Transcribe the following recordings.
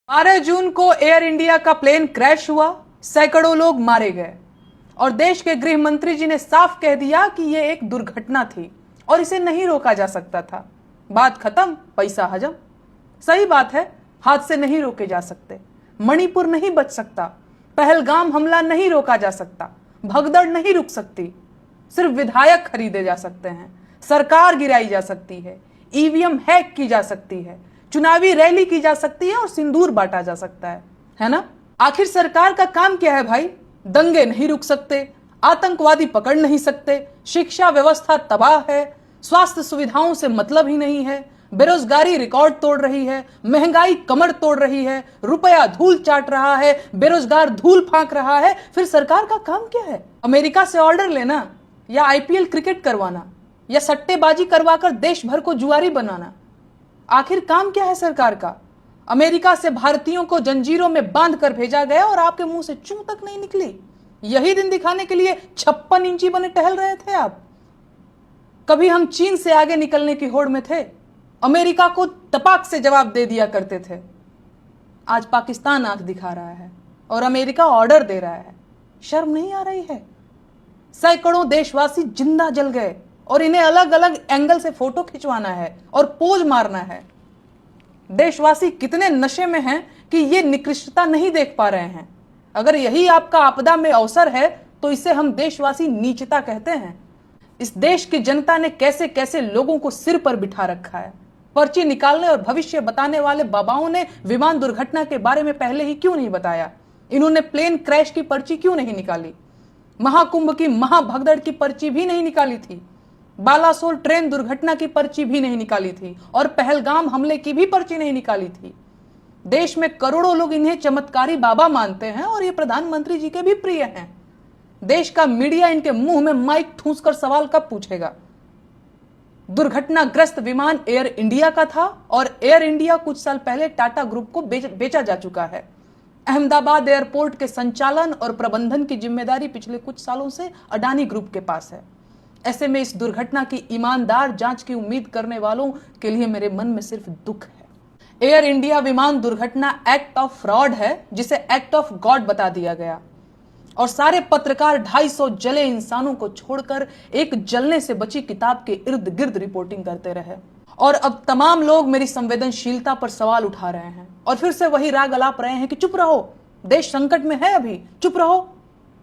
12 जून को air India का plane crash हुआ, सैकड़ों लोग मारे गए और देश के गृह मंत्री जी ने साफ कह दिया कि यह एक दुर्घटना थी और इसे नहीं रोका जा सकता था। बात खत्म, पैसा हजम। सही बात है, हादसे नहीं रोके जा सकते, मणिपुर नहीं बच सकता, पहलगाम हमला नहीं रोका जा सकता, भगदड़ नहीं रुक सकती, सिर्फ विधायक खरीदे जा सकते हैं, सरकार गिराई जा सकती है, ईवीएम हैक की जा सकती है, चुनावी रैली की जा सकती है और सिंदूर बांटा जा सकता है ना? आखिर सरकार का काम क्या है भाई? दंगे नहीं रुक सकते, आतंकवादी पकड़ नहीं सकते, शिक्षा व्यवस्था तबाह है, स्वास्थ्य सुविधाओं से मतलब ही नहीं है, बेरोजगारी रिकॉर्ड तोड़ रही है, महंगाई कमर तोड़ रही है, रुपया धूल चाट रहा है, बेरोजगार धूल फांक रहा है। फिर सरकार का काम क्या है? अमेरिका से ऑर्डर लेना, या आईपीएल क्रिकेट करवाना, या सट्टेबाजी करवाकर देश भर को जुआरी बनाना? आखिर काम क्या है सरकार का? अमेरिका से भारतीयों को जंजीरों में बांध कर भेजा गया और आपके मुंह से चूं तक नहीं निकली। यही दिन दिखाने के लिए 56 इंची बने टहल रहे थे आप। कभी हम चीन से आगे निकलने की होड़ में थे, अमेरिका को तपाक से जवाब दे दिया करते थे। आज पाकिस्तान आंख दिखा रहा है और अमेरिका ऑर्डर दे रहा है। शर्म नहीं आ रही है? सैकड़ों देशवासी जिंदा जल गए और इन्हें अलग अलग एंगल से फोटो खिंचवाना है और पोज मारना है। देशवासी कितने नशे में हैं कि ये निकृष्टता नहीं देख पा रहे हैं। अगर यही आपका आपदा में अवसर है तो इसे हम देशवासी नीचता कहते हैं। इस देश की जनता ने कैसे कैसे लोगों को सिर पर बिठा रखा है। पर्ची निकालने और भविष्य बताने वाले बाबाओं ने विमान दुर्घटना के बारे में पहले ही क्यों नहीं बताया? इन्होंने प्लेन क्रैश की पर्ची क्यों नहीं निकाली? महाकुंभ की महाभगदड़ की पर्ची भी नहीं निकाली थी, बालासोर ट्रेन दुर्घटना की पर्ची भी नहीं निकाली थी और पहलगाम हमले की भी पर्ची नहीं निकाली थी। देश में करोड़ों लोग इन्हें चमत्कारी बाबा मानते हैं और ये प्रधानमंत्री जी के भी प्रिय हैं। देश का मीडिया इनके मुंह में माइक ठूंसकर सवाल कब पूछेगा? दुर्घटनाग्रस्त विमान एयर इंडिया का था और एयर इंडिया कुछ साल पहले टाटा ग्रुप को बेचा जा चुका है। अहमदाबाद एयरपोर्ट के संचालन और प्रबंधन की जिम्मेदारी पिछले कुछ सालों से अडानी ग्रुप के पास है। ऐसे में इस दुर्घटना की ईमानदार जांच की उम्मीद करने वालों के लिए मेरे मन में सिर्फ दुख है। एयर इंडिया विमान दुर्घटना एक्ट ऑफ फ्रॉड है, जिसे एक्ट ऑफ गॉड बता दिया गया और सारे पत्रकार 250 जले इंसानों को छोड़कर एक जलने से बची किताब के इर्द गिर्द रिपोर्टिंग करते रहे। और अब तमाम लोग मेरी संवेदनशीलता पर सवाल उठा रहे हैं और फिर से वही राग अलाप रहे हैं कि चुप रहो, देश संकट में है, अभी चुप रहो।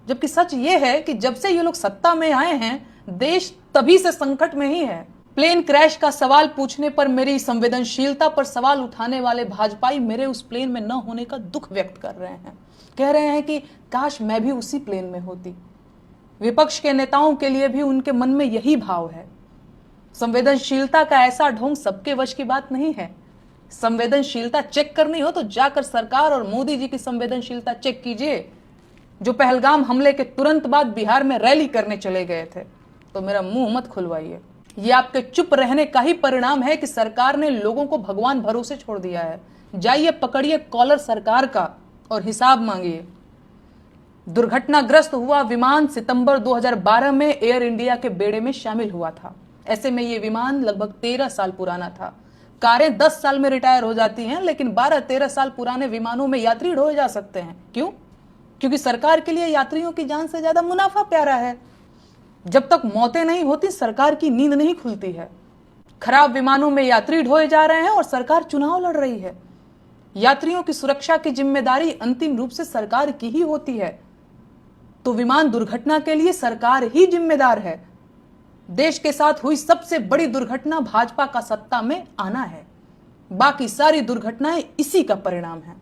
जबकि सच ये है कि जब से ये लोग सत्ता में आए हैं, देश तभी से संकट में ही है। प्लेन क्रैश का सवाल पूछने पर मेरी संवेदनशीलता पर सवाल उठाने वाले भाजपाई मेरे उस प्लेन में न होने का दुख व्यक्त कर रहे हैं। कह रहे हैं कि काश मैं भी उसी प्लेन में होती। विपक्ष के नेताओं के लिए भी उनके मन में यही भाव है। संवेदनशीलता का ऐसा ढोंग सबके वश की बात नहीं है। संवेदनशीलता चेक करनी हो तो जाकर सरकार और मोदी जी की संवेदनशीलता चेक कीजिए, जो पहलगाम हमले के तुरंत बाद बिहार में रैली करने चले गए थे। तो मेरा मुंह मत खुलवाइए। ये आपके चुप रहने का ही परिणाम है कि सरकार ने लोगों को भगवान भरोसे छोड़ दिया है। जाइए, पकड़िए कॉलर सरकार का और हिसाब मांगिए। दुर्घटनाग्रस्त हुआ विमान सितंबर 2012 में एयर इंडिया के बेड़े में शामिल हुआ था। ऐसे में ये विमान लगभग 13 साल पुराना था। कारें 10 साल में रिटायर हो जाती हैं, लेकिन 12-13 साल पुराने विमानों में यात्री ढोए जा सकते हैं। क्यों? क्योंकि सरकार के लिए यात्रियों की जान से ज्यादा मुनाफा प्यारा है। जब तक मौतें नहीं होती, सरकार की नींद नहीं खुलती है। खराब विमानों में यात्री ढोए जा रहे हैं और सरकार चुनाव लड़ रही है। यात्रियों की सुरक्षा की जिम्मेदारी अंतिम रूप से सरकार की ही होती है, तो विमान दुर्घटना के लिए सरकार ही जिम्मेदार है। देश के साथ हुई सबसे बड़ी दुर्घटना भाजपा का सत्ता में आना है। बाकी सारी दुर्घटनाएं इसी का परिणाम है।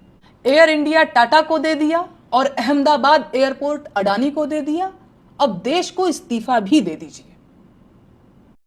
एयर इंडिया टाटा को दे दिया और अहमदाबाद एयरपोर्ट अडानी को दे दिया। अब देश को इस्तीफा भी दे दीजिए।